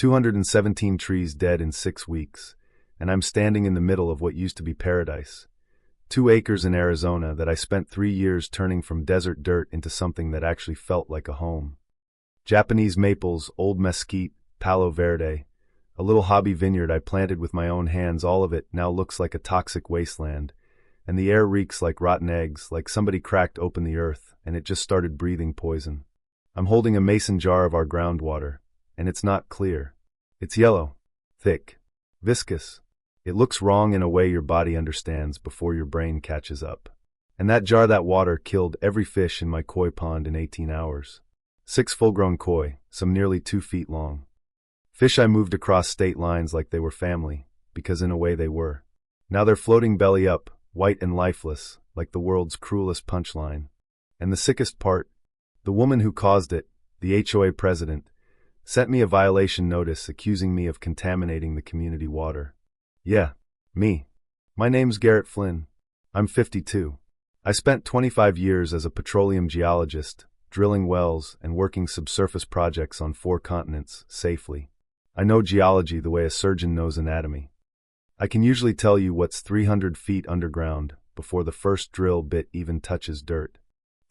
217 trees dead in 6 weeks, and I'm standing in the middle of what used to be paradise. 2 acres in Arizona that I spent 3 years turning from desert dirt into something that actually felt like a home. Japanese maples, old mesquite, Palo Verde, a little hobby vineyard I planted with my own hands, all of it now looks like a toxic wasteland, and the air reeks like rotten eggs, like somebody cracked open the earth and it just started breathing poison. I'm holding a mason jar of our groundwater, and it's not clear. It's yellow, thick, viscous. It looks wrong in a way your body understands before your brain catches up. And that water killed every fish in my koi pond in 18 hours. 6 full-grown koi, some nearly 2 feet long. Fish I moved across state lines like they were family, because in a way they were. Now they're floating belly up, white and lifeless, like the world's cruelest punchline. And the sickest part, the woman who caused it, the HOA president, sent me a violation notice accusing me of contaminating the community water. Yeah, me. My name's Garrett Flynn. I'm 52. I spent 25 years as a petroleum geologist, drilling wells and working subsurface projects on 4 continents, safely. I know geology the way a surgeon knows anatomy. I can usually tell you what's 300 feet underground before the first drill bit even touches dirt.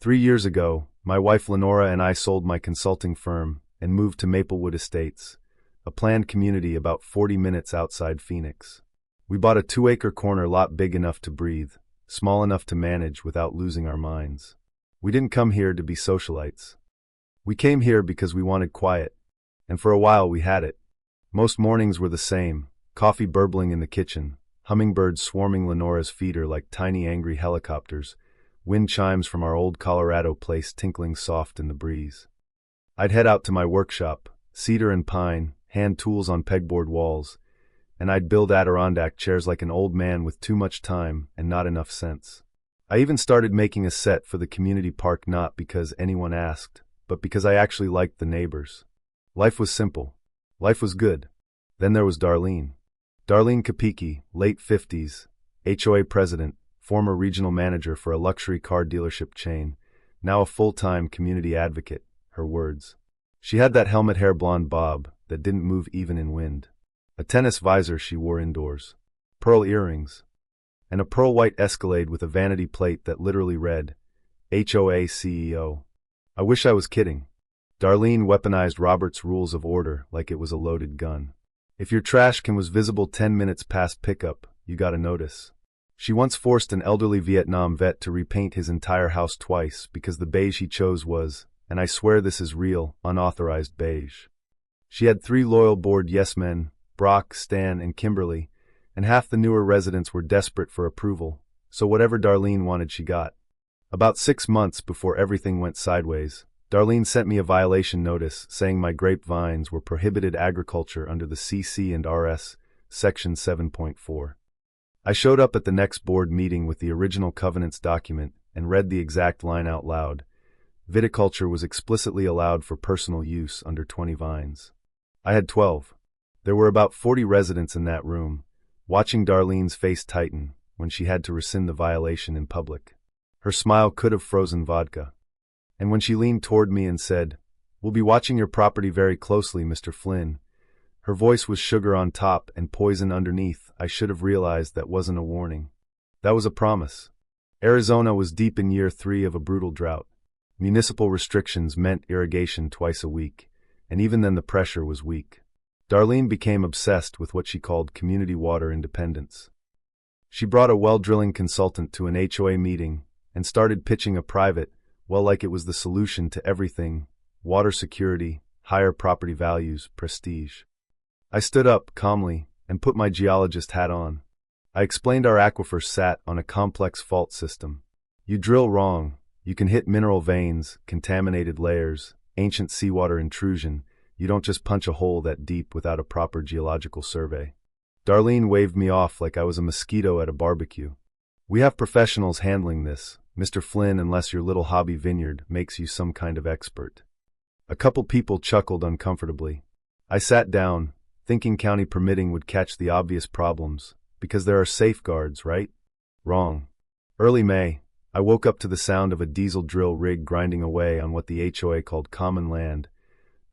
3 years ago, my wife Lenora and I sold my consulting firm and moved to Maplewood Estates, a planned community about 40 minutes outside Phoenix. We bought a 2-acre corner lot big enough to breathe, small enough to manage without losing our minds. We didn't come here to be socialites. We came here because we wanted quiet, and for a while we had it. Most mornings were the same, coffee burbling in the kitchen, hummingbirds swarming Lenora's feeder like tiny angry helicopters, wind chimes from our old Colorado place tinkling soft in the breeze. I'd head out to my workshop, cedar and pine, hand tools on pegboard walls, and I'd build Adirondack chairs like an old man with too much time and not enough sense. I even started making a set for the community park not because anyone asked, but because I actually liked the neighbors. Life was simple. Life was good. Then there was Darlene. Darlene Kapicki, late 50s, HOA president, former regional manager for a luxury car dealership chain, now a full-time community advocate, her words. She had that helmet hair blonde bob that didn't move even in wind. A tennis visor she wore indoors. Pearl earrings. And a pearl white Escalade with a vanity plate that literally read, HOA CEO. I wish I was kidding. Darlene weaponized Robert's Rules of Order like it was a loaded gun. If your trash can was visible 10 minutes past pickup, you got a notice. She once forced an elderly Vietnam vet to repaint his entire house twice because the beige he chose was, and I swear this is real, unauthorized beige. She had 3 loyal board yes men, Brock, Stan, and Kimberly, and half the newer residents were desperate for approval, so whatever Darlene wanted she got. About 6 months before everything went sideways, Darlene sent me a violation notice saying my grapevines were prohibited agriculture under the CC and RS, Section 7.4. I showed up at the next board meeting with the original covenants document and read the exact line out loud. Viticulture was explicitly allowed for personal use under 20 vines. I had 12. There were about 40 residents in that room, watching Darlene's face tighten when she had to rescind the violation in public. Her smile could have frozen vodka. And when she leaned toward me and said, "We'll be watching your property very closely, Mr. Flynn," her voice was sugar on top and poison underneath. I should have realized that wasn't a warning. That was a promise. Arizona was deep in year 3 of a brutal drought. Municipal restrictions meant irrigation twice a week, and even then the pressure was weak. Darlene became obsessed with what she called community water independence. She brought a well drilling consultant to an HOA meeting and started pitching a private, well, like it was the solution to everything: water security, higher property values, prestige. I stood up, calmly, and put my geologist hat on. I explained our aquifer sat on a complex fault system. You drill wrong, you can hit mineral veins, contaminated layers, ancient seawater intrusion. You don't just punch a hole that deep without a proper geological survey. Darlene waved me off like I was a mosquito at a barbecue. "We have professionals handling this, Mr. Flynn, unless your little hobby vineyard makes you some kind of expert." A couple people chuckled uncomfortably. I sat down, thinking county permitting would catch the obvious problems, because there are safeguards, right? Wrong. Early May, I woke up to the sound of a diesel drill rig grinding away on what the HOA called common land,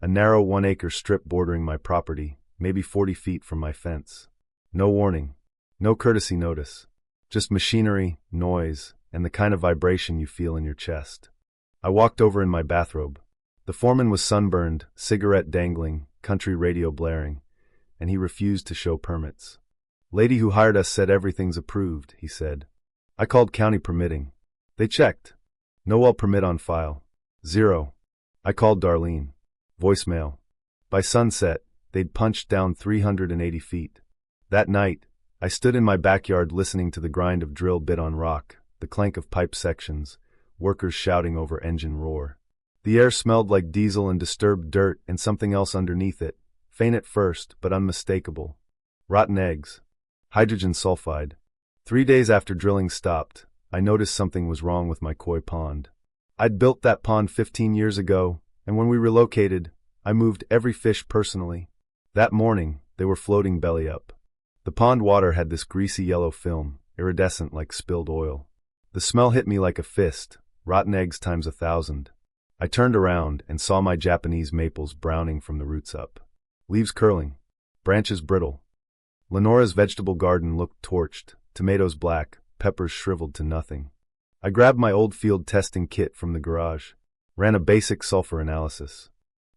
a narrow 1-acre strip bordering my property, maybe 40 feet from my fence. No warning, no courtesy notice, just machinery, noise, and the kind of vibration you feel in your chest. I walked over in my bathrobe. The foreman was sunburned, cigarette dangling, country radio blaring, and he refused to show permits. "Lady who hired us said everything's approved," he said. I called county permitting. They checked. No well permit on file. 0. I called Darlene. Voicemail. By sunset, they'd punched down 380 feet. That night, I stood in my backyard listening to the grind of drill bit on rock, the clank of pipe sections, workers shouting over engine roar. The air smelled like diesel and disturbed dirt and something else underneath it, faint at first but unmistakable. Rotten eggs. Hydrogen sulfide. 3 days after drilling stopped, I noticed something was wrong with my koi pond. I'd built that pond 15 years ago, and when we relocated, I moved every fish personally. That morning, they were floating belly up. The pond water had this greasy yellow film, iridescent like spilled oil. The smell hit me like a fist, rotten eggs times 1,000. I turned around and saw my Japanese maples browning from the roots up. Leaves curling, branches brittle. Lenora's vegetable garden looked torched, tomatoes black, peppers shriveled to nothing. I grabbed my old field testing kit from the garage, ran a basic sulfur analysis.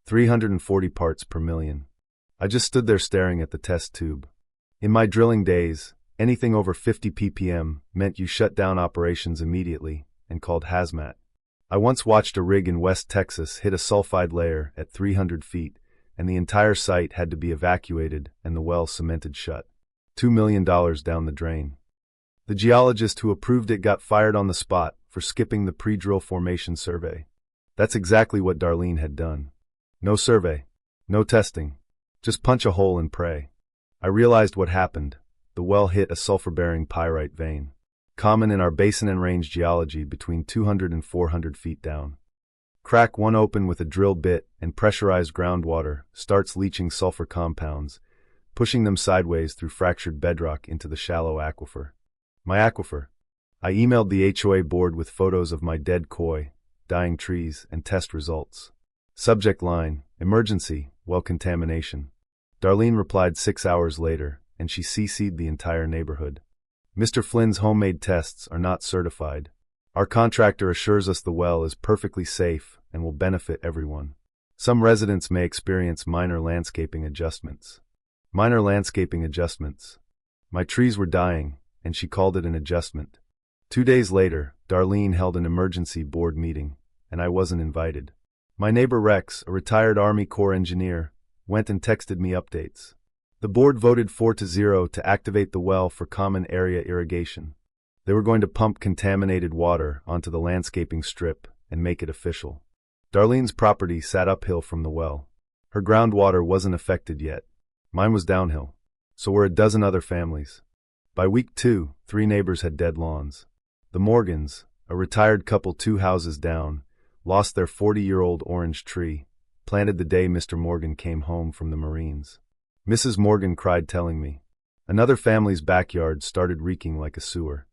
340 parts per million. I just stood there staring at the test tube. In my drilling days, anything over 50 ppm meant you shut down operations immediately and called hazmat. I once watched a rig in West Texas hit a sulfide layer at 300 feet, and the entire site had to be evacuated and the well cemented shut. $2 million down the drain. The geologist who approved it got fired on the spot for skipping the pre-drill formation survey. That's exactly what Darlene had done. No survey, no testing, just punch a hole and pray. I realized what happened. The well hit a sulfur-bearing pyrite vein, common in our basin and range geology between 200 and 400 feet down. Crack one open with a drill bit and pressurized groundwater starts leaching sulfur compounds, pushing them sideways through fractured bedrock into the shallow aquifer. My aquifer. I emailed the HOA board with photos of my dead koi, dying trees, and test results. Subject line, emergency, well contamination. Darlene replied 6 hours later, and she CC'd the entire neighborhood. Mr. Flynn's homemade tests are not certified. Our contractor assures us the well is perfectly safe and will benefit everyone. Some residents may experience minor landscaping adjustments. Minor landscaping adjustments. My trees were dying, and she called it an adjustment. 2 days later, Darlene held an emergency board meeting, and I wasn't invited. My neighbor Rex, a retired Army Corps engineer, went and texted me updates. The board voted 4-0 to activate the well for common area irrigation. They were going to pump contaminated water onto the landscaping strip and make it official. Darlene's property sat uphill from the well. Her groundwater wasn't affected yet. Mine was downhill. So were a dozen other families. By week 2, 3 neighbors had dead lawns. The Morgans, a retired couple 2 houses down, lost their 40-year-old orange tree, planted the day Mr. Morgan came home from the Marines. Mrs. Morgan cried telling me. Another family's backyard started reeking like a sewer.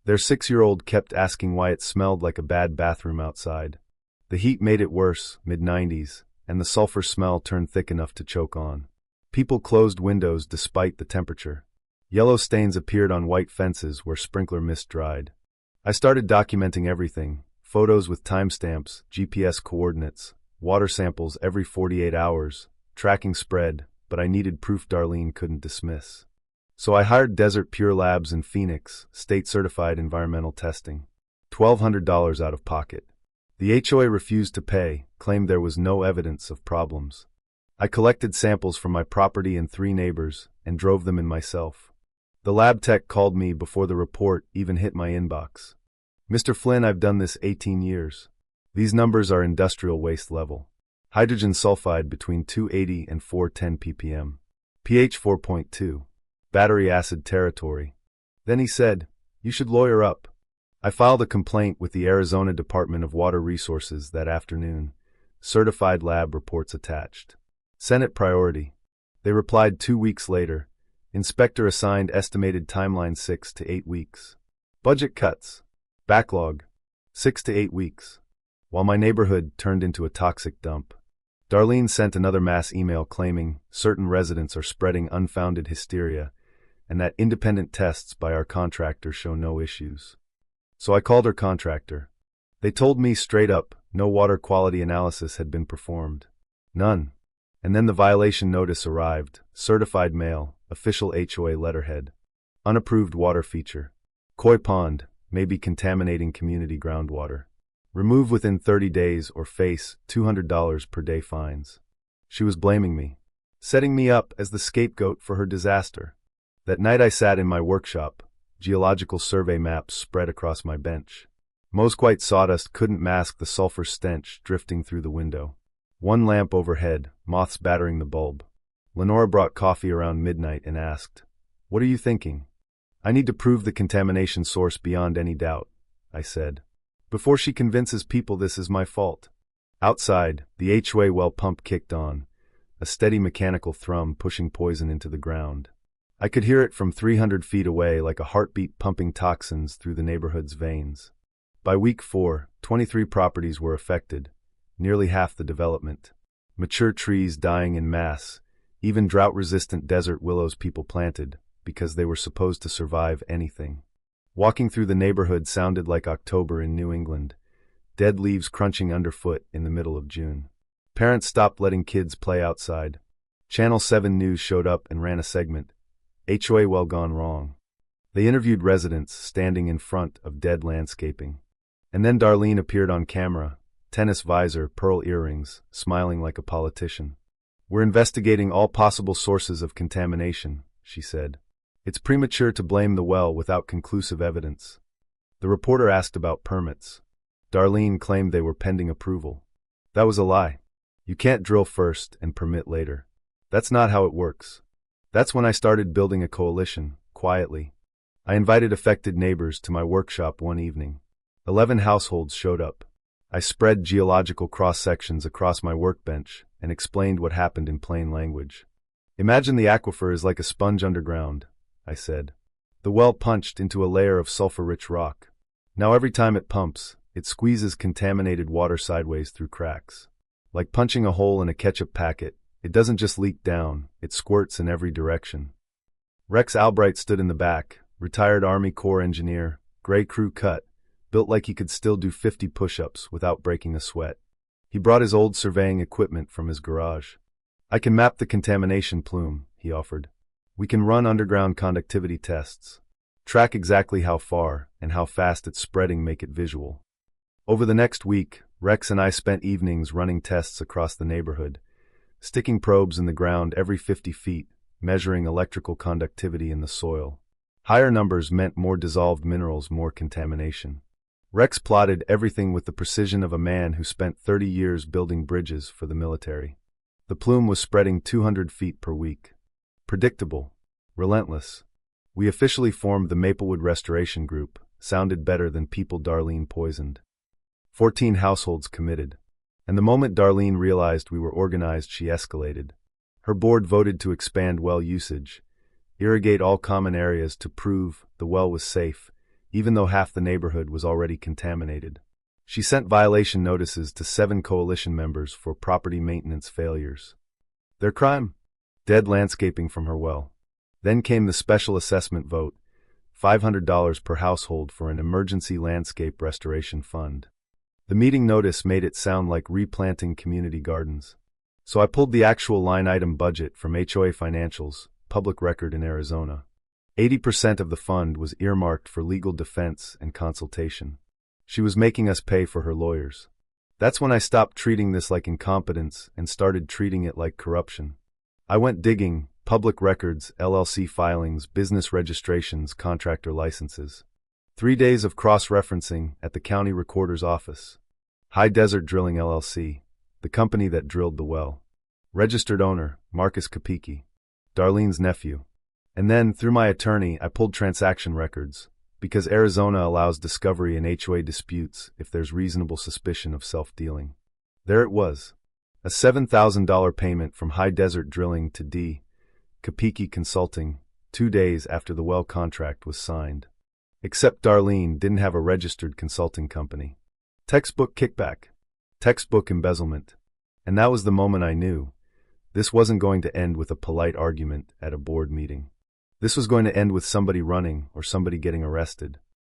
Their 6-year-old kept asking why it smelled like a bad bathroom outside. The heat made it worse, mid-90s, and the sulfur smell turned thick enough to choke on. People closed windows despite the temperature. Yellow stains appeared on white fences where sprinkler mist dried. I started documenting everything, photos with timestamps, GPS coordinates, water samples every 48 hours, tracking spread, but I needed proof Darlene couldn't dismiss. So I hired Desert Pure Labs in Phoenix, state-certified environmental testing. $1,200 out of pocket. The HOA refused to pay, claimed there was no evidence of problems. I collected samples from my property and 3 neighbors, and drove them in myself. The lab tech called me before the report even hit my inbox. Mr. Flynn, I've done this 18 years. These numbers are industrial waste level. Hydrogen sulfide between 280 and 410 ppm. pH 4.2. Battery acid territory. Then he said, "You should lawyer up." I filed a complaint with the Arizona Department of Water Resources that afternoon. Certified lab reports attached. Senate priority. They replied 2 weeks later. Inspector assigned estimated timeline 6 to 8 weeks. Budget cuts. Backlog. 6 to 8 weeks. While my neighborhood turned into a toxic dump. Darlene sent another mass email claiming certain residents are spreading unfounded hysteria and that independent tests by our contractor show no issues. So I called her contractor. They told me straight up, no water quality analysis had been performed. None. And then the violation notice arrived, certified mail, official HOA letterhead. Unapproved water feature. Koi pond, may be contaminating community groundwater. Remove within 30 days or face $200 per day fines. She was blaming me, setting me up as the scapegoat for her disaster. That night I sat in my workshop, geological survey maps spread across my bench. Most white sawdust couldn't mask the sulfur stench drifting through the window. One lamp overhead, moths battering the bulb. Lenora brought coffee around midnight and asked, "What are you thinking?" "I need to prove the contamination source beyond any doubt," I said. "Before she convinces people this is my fault." Outside, the HOA well pump kicked on, a steady mechanical thrum pushing poison into the ground. I could hear it from 300 feet away like a heartbeat pumping toxins through the neighborhood's veins. By week 4, 23 properties were affected, nearly half the development. Mature trees dying in mass, even drought-resistant desert willows people planted, because they were supposed to survive anything. Walking through the neighborhood sounded like October in New England, dead leaves crunching underfoot in the middle of June. Parents stopped letting kids play outside. Channel 7 News showed up and ran a segment, HOA well gone wrong. They interviewed residents standing in front of dead landscaping. And then Darlene appeared on camera, tennis visor, pearl earrings, smiling like a politician. "We're investigating all possible sources of contamination," she said. "It's premature to blame the well without conclusive evidence." The reporter asked about permits. Darlene claimed they were pending approval. That was a lie. You can't drill first and permit later. That's not how it works. That's when I started building a coalition, quietly. I invited affected neighbors to my workshop one evening. 11 households showed up. I spread geological cross-sections across my workbench and explained what happened in plain language. "Imagine the aquifer is like a sponge underground," I said. "The well punched into a layer of sulfur-rich rock. Now every time it pumps, it squeezes contaminated water sideways through cracks. Like punching a hole in a ketchup packet, it doesn't just leak down, it squirts in every direction." Rex Albright stood in the back, retired Army Corps engineer, gray crew cut, built like he could still do 50 push-ups without breaking a sweat. He brought his old surveying equipment from his garage. "I can map the contamination plume," he offered. "We can run underground conductivity tests. Track exactly how far and how fast it's spreading, make it visual." Over the next week, Rex and I spent evenings running tests across the neighborhood, sticking probes in the ground every 50 feet, measuring electrical conductivity in the soil. Higher numbers meant more dissolved minerals, more contamination. Rex plotted everything with the precision of a man who spent 30 years building bridges for the military. The plume was spreading 200 feet per week. Predictable. Relentless. We officially formed the Maplewood Restoration Group, sounded better than people Darlene poisoned. 14 households committed. And the moment Darlene realized we were organized, she escalated. Her board voted to expand well usage, irrigate all common areas to prove the well was safe, even though half the neighborhood was already contaminated. She sent violation notices to 7 coalition members for property maintenance failures. Their crime? Dead landscaping from her well. Then came the special assessment vote, $500 per household for an emergency landscape restoration fund. The meeting notice made it sound like replanting community gardens. So I pulled the actual line item budget from HOA financials, public record in Arizona. 80% of the fund was earmarked for legal defense and consultation. She was making us pay for her lawyers. That's when I stopped treating this like incompetence and started treating it like corruption. I went digging, public records, LLC filings, business registrations, contractor licenses. 3 days of cross-referencing at the county recorder's office. High Desert Drilling LLC, the company that drilled the well. Registered owner, Marcus Kapicki, Darlene's nephew. And then, through my attorney, I pulled transaction records, because Arizona allows discovery in HOA disputes if there's reasonable suspicion of self-dealing. There it was. A $7,000 payment from High Desert Drilling to D. Kapicki Consulting, 2 days after the well contract was signed. Except Darlene didn't have a registered consulting company. Textbook kickback. Textbook embezzlement. And that was the moment I knew. This wasn't going to end with a polite argument at a board meeting. This was going to end with somebody running or somebody getting arrested.